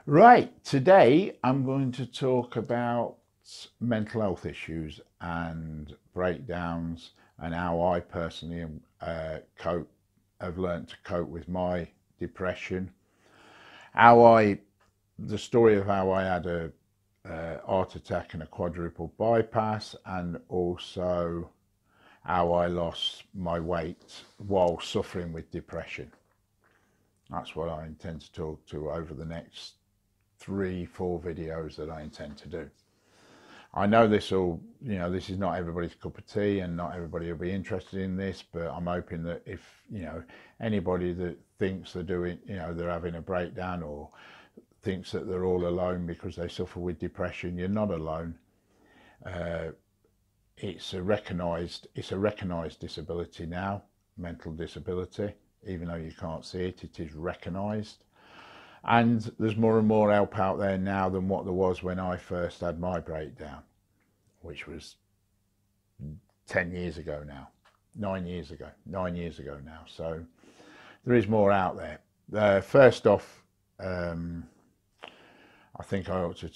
Right, today I'm going to talk about mental health issues and breakdowns and how I personally have learned to cope with my depression. How I, the story of how I had a heart attack and a quadruple bypass, and also how I lost my weight while suffering with depression. That's what I intend to talk to over the next 3, 4 videos that I intend to do. I know this will, this is not everybody's cup of tea and not everybody will be interested in this, but I'm hoping that if, anybody that thinks they're doing, they're having a breakdown or thinks that they're all alone because they suffer with depression, you're not alone. It's a recognised disability now, mental disability. Even though you can't see it, it is recognised. And there's more and more help out there now than what there was when I first had my breakdown, which was 10 years ago now, 9 years ago now. So there is more out there. First off, I think I ought to,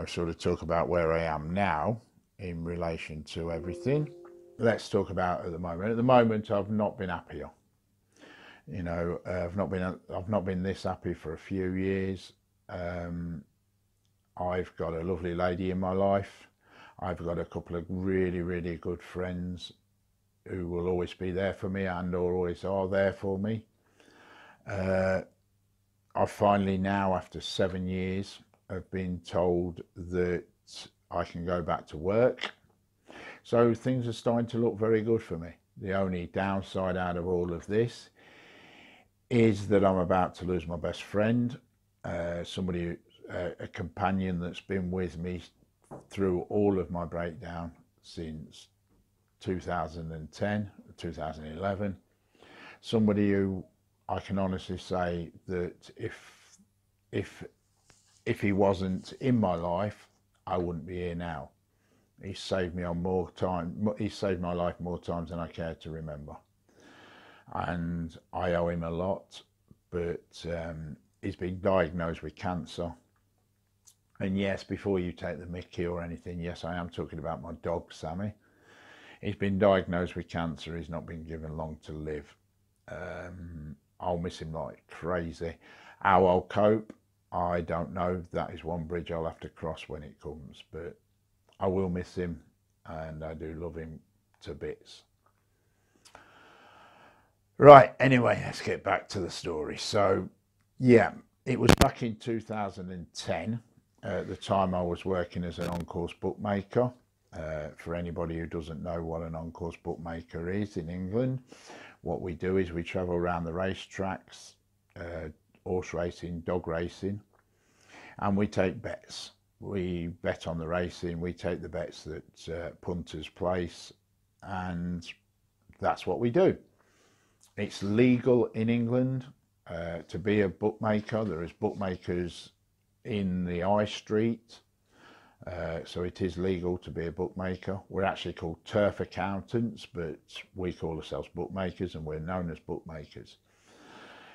sort of talk about where I am now in relation to everything. Let's talk about at the moment. At the moment, I've not been happier. I've not been this happy for a few years. I've got a lovely lady in my life. I've got a couple of really, really good friends who will always be there for me and always are there for me. I finally now, after 7 years, have been told that I can go back to work. So things are starting to look very good for me. The only downside out of all of this is that I'm about to lose my best friend, a companion that's been with me through all of my breakdown since 2010, 2011. Somebody who I can honestly say that if he wasn't in my life, I wouldn't be here now. He's saved me on more time. He's saved my life more times than I care to remember. And I owe him a lot, but he's been diagnosed with cancer. And yes, before you take the mickey or anything, yes, I am talking about my dog, Sammy. He's been diagnosed with cancer. He's not been given long to live. I'll miss him like crazy. How I'll cope, I don't know. That is one bridge I'll have to cross when it comes, but I will miss him and I do love him to bits. Right, anyway, let's get back to the story. So, yeah, it was back in 2010. At the time, I was working as an on-course bookmaker. For anybody who doesn't know what an on-course bookmaker is in England, what we do is we travel around the racetracks, horse racing, dog racing, and we take bets. We bet on the racing, we take the bets that punters place, and that's what we do. It's legal in England to be a bookmaker. There is bookmakers in the high street, so it is legal to be a bookmaker. We're actually called turf accountants, but we call ourselves bookmakers and we're known as bookmakers.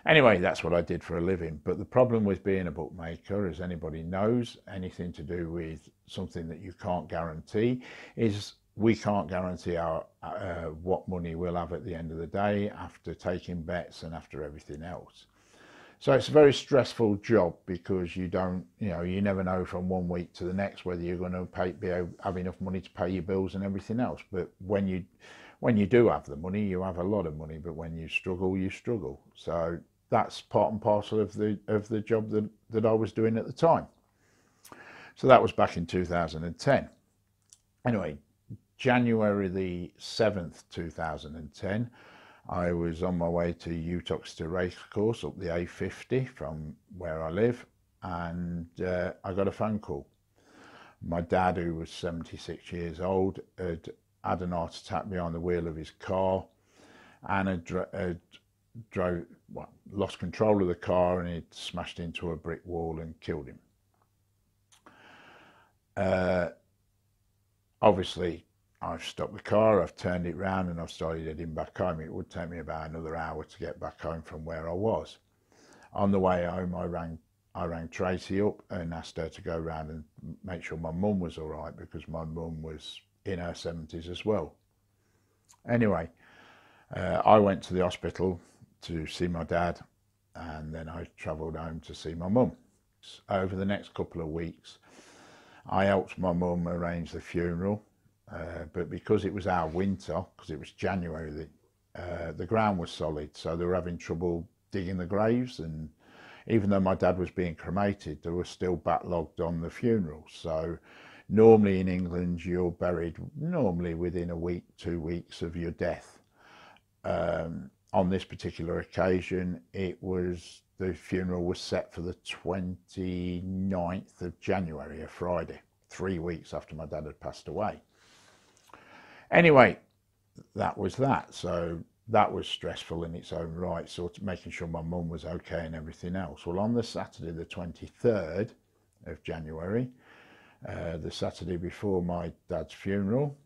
Anyway, that's what I did for a living. But the problem with being a bookmaker, as anybody knows, anything to do with something that you can't guarantee, is we can't guarantee what money we'll have at the end of the day after taking bets and after everything else. So it's a very stressful job because you never know from one week to the next whether you're going to have enough money to pay your bills and everything else. But when you do have the money, you have a lot of money. But when you struggle, you struggle. So that's part and parcel of the job that I was doing at the time. So that was back in 2010. Anyway, January the 7th, 2010, I was on my way to Utoxeter Racecourse up the A50 from where I live, and I got a phone call. My dad, who was 76 years old, had had an heart attack behind the wheel of his car and had lost control of the car and he'd smashed into a brick wall and killed him. Obviously, I've stopped the car, I've turned it round and I've started heading back home. It would take me about another hour to get back home from where I was. On the way home, I rang I rang Tracy up and asked her to go round and make sure my mum was all right, because my mum was in her 70s as well. Anyway, I went to the hospital to see my dad, and then I travelled home to see my mum. Over the next couple of weeks, I helped my mum arrange the funeral, but because it was our winter, because it was January, the ground was solid, so they were having trouble digging the graves, and even though my dad was being cremated, they were still backlogged on the funeral. So normally in England, you're buried normally within a week, 2 weeks of your death. On this particular occasion, the funeral was set for the 29th of January, a Friday, 3 weeks after my dad had passed away. Anyway, that was that. So that was stressful in its own right, sort of making sure my mum was okay and everything else. Well, on the Saturday, the 23rd of January, the Saturday before my dad's funeral,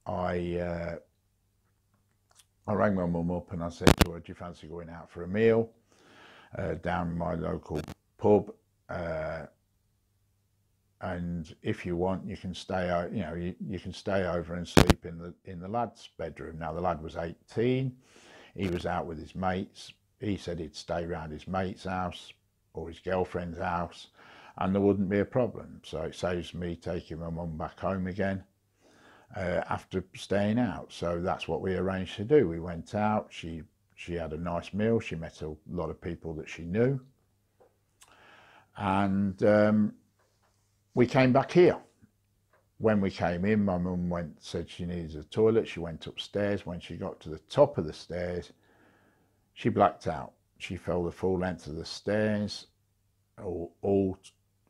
I rang my mum up and I said to her, do you fancy going out for a meal down my local pub? And if you want, you can stay out. You know, you can stay over and sleep in the lad's bedroom. Now the lad was 18. He was out with his mates. He said he'd stay round his mate's house or his girlfriend's house, and there wouldn't be a problem. So it saves me taking my mum back home again after staying out. So that's what we arranged to do. We went out. She had a nice meal. She met a lot of people that she knew, and we came back here. When we came in, my mum said she needed a toilet. She went upstairs. When she got to the top of the stairs, she blacked out. She fell the full length of the stairs, all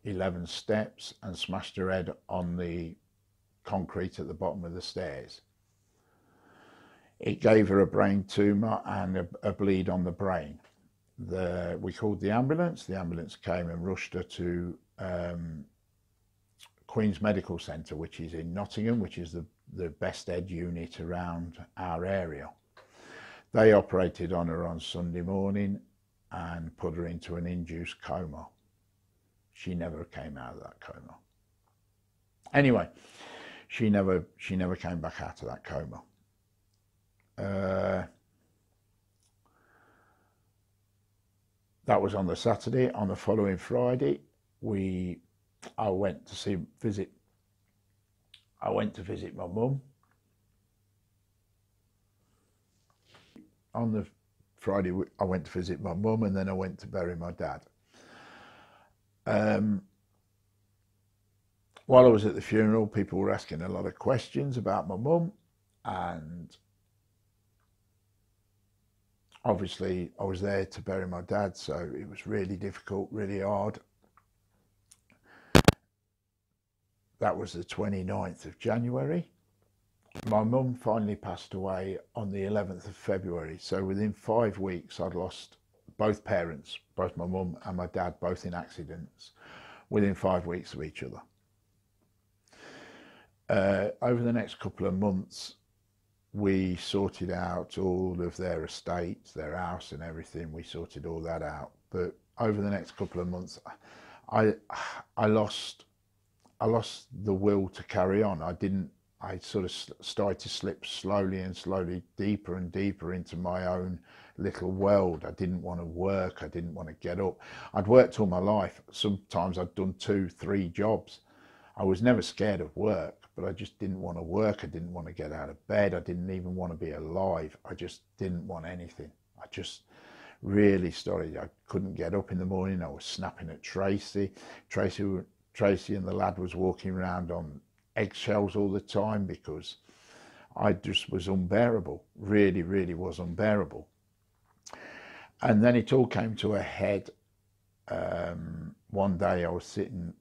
11 steps, and smashed her head on the concrete at the bottom of the stairs. It gave her a brain tumour and a bleed on the brain. We called the ambulance. The ambulance came and rushed her to Queen's Medical Centre, which is in Nottingham, which is the best ed unit around our area. They operated on her on Sunday morning and put her into an induced coma. She never came out of that coma. Anyway, she never came back out of that coma. That was on the Saturday. On the following Friday, I went to visit my mum. On the Friday, I went to visit my mum, and then I went to bury my dad. While I was at the funeral, people were asking a lot of questions about my mum, and obviously I was there to bury my dad, so it was really difficult, really hard. That was the 29th of January. My mum finally passed away on the 11th of February. So within 5 weeks, I'd lost both parents, both my mum and my dad, both in accidents, within 5 weeks of each other. Over the next couple of months, we sorted out all of their estates, their house and everything. We sorted all that out. But over the next couple of months, I lost the will to carry on. I sort of started to slip slowly and slowly deeper and deeper into my own little world. I didn't want to work. I didn't want to get up. I'd worked all my life. Sometimes I'd done 2, 3 jobs. I was never scared of work, but I just didn't want to work. I didn't want to get out of bed. I didn't even want to be alive. I just didn't want anything. I just really started. I couldn't get up in the morning. I was snapping at Tracy. Tracy and the lad was walking around on eggshells all the time because I just was unbearable. Really, really was unbearable. And then it all came to a head. One day I was sitting,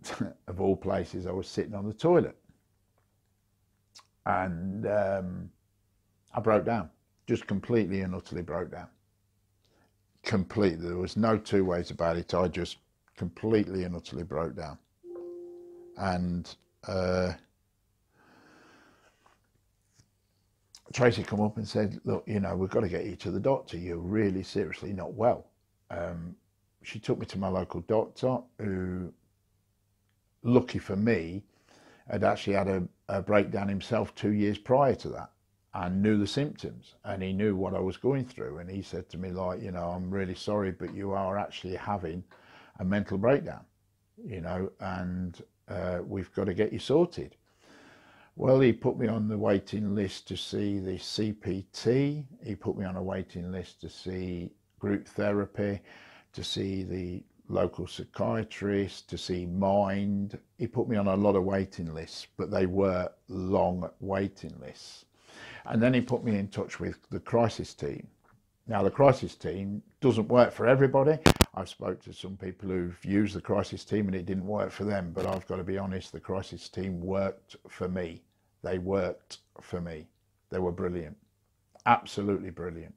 of all places, I was sitting on the toilet, and I broke down, just completely and utterly broke down. Completely, there was no 2 ways about it. I just completely and utterly broke down. And Tracy come up and said, look, you know, we've got to get you to the doctor. You're really seriously not well. she took me to my local doctor, who, lucky for me, had actually had a breakdown himself 2 years prior to that, and knew the symptoms, and he knew what I was going through. And he said to me, like, you know, I'm really sorry, but you are actually having a mental breakdown, you know, and we've got to get you sorted. Well, he put me on the waiting list to see the CPT. He put me on a waiting list to see group therapy, to see the local psychiatrist, to see Mind. He put me on a lot of waiting lists, but they were long waiting lists. And then he put me in touch with the crisis team. Now, the crisis team doesn't work for everybody. I've spoke to some people who've used the crisis team and it didn't work for them, but I've got to be honest, the crisis team worked for me. They worked for me. They were brilliant, absolutely brilliant.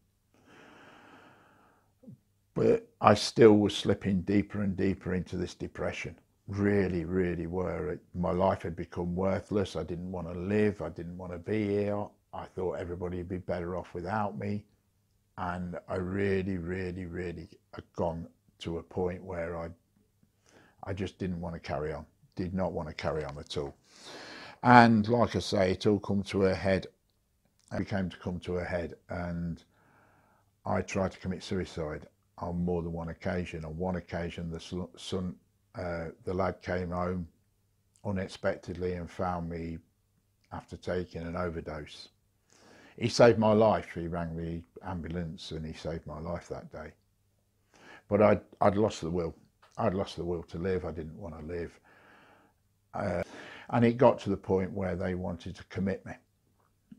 But I still was slipping deeper and deeper into this depression. Really, really were. My life had become worthless. I didn't want to live. I didn't want to be here. I thought everybody would be better off without me. And I really, really, really had gone to a point where I just didn't want to carry on. Did not want to carry on at all. And like I say, it all come to a head. It became to come to a head, and I tried to commit suicide on more than one occasion. On one occasion, the lad came home unexpectedly and found me after taking an overdose. He saved my life. He rang the ambulance and he saved my life that day. But I'd lost the will. I'd lost the will to live. I didn't want to live. And it got to the point where they wanted to commit me.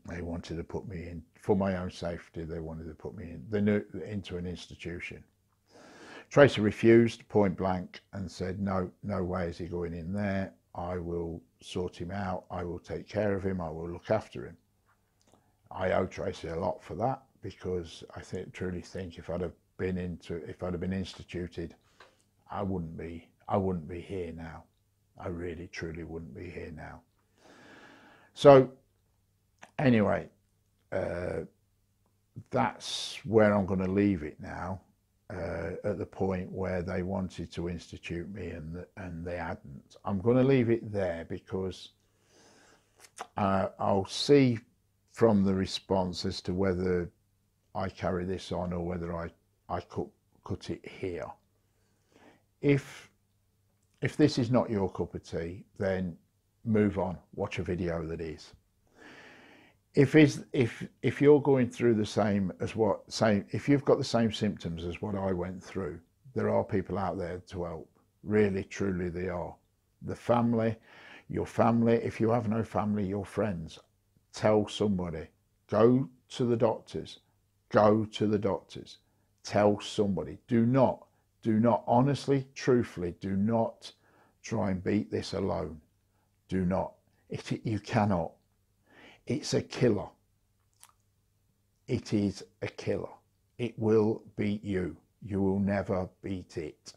They wanted to put me in, for my own safety, they wanted to put me into an institution. Tracy refused point blank and said, no way is he going in there. I will sort him out. I will take care of him. I will look after him. I owe Tracy a lot for that, because I truly think if I'd have been instituted, I wouldn't be here now. I really, truly wouldn't be here now. So anyway, that's where I'm going to leave it now, at the point where they wanted to institute me and they hadn't. I'm going to leave it there, because I'll see from the response as to whether I carry this on or whether I cut it here. If this is not your cup of tea, then move on, watch a video that is. If you're going through the same, if you've got the same symptoms as what I went through, there are people out there to help. Really, truly, they are. The family, your family. If you have no family, your friends. Tell somebody. Go to the doctors. Go to the doctors. Tell somebody. Do not, honestly, truthfully, do not try and beat this alone. Do not. You cannot. It's a killer. It is a killer. It will beat you. You will never beat it.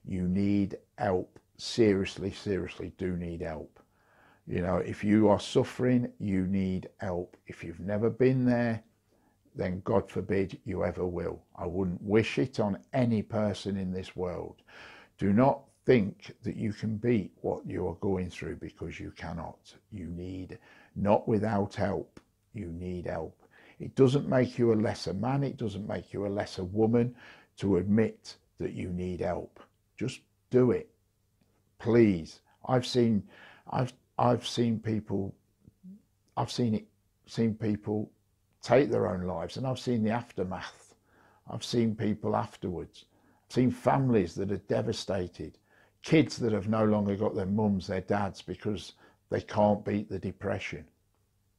You need help. Seriously, seriously do need help. You know, if you are suffering, you need help. If you've never been there, then God forbid you ever will. I wouldn't wish it on any person in this world. Do not think that you can beat what you are going through, because you cannot. You need, not without help, you need help. It doesn't make you a lesser man, it doesn't make you a lesser woman to admit that you need help. Just do it, please. I've seen people take their own lives, and I've seen the aftermath. I've seen people afterwards. I've seen families that are devastated, kids that have no longer got their mums, their dads, because they can't beat the depression.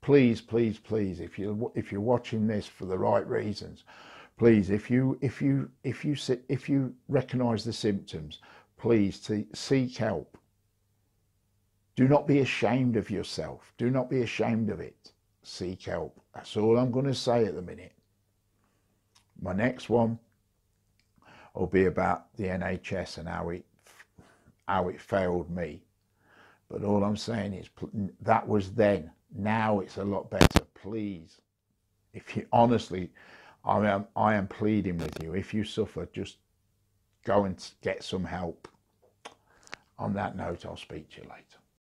Please, please, please, if you're watching this for the right reasons, please, if you recognise the symptoms, please seek help. Do not be ashamed of yourself. Do not be ashamed of it. Seek help. That's all I'm going to say at the minute. My next one will be about the NHS and how it failed me. But all I'm saying is that was then. Now it's a lot better. Please, if you honestly, I am pleading with you. If you suffer, just go and get some help. On that note, I'll speak to you later.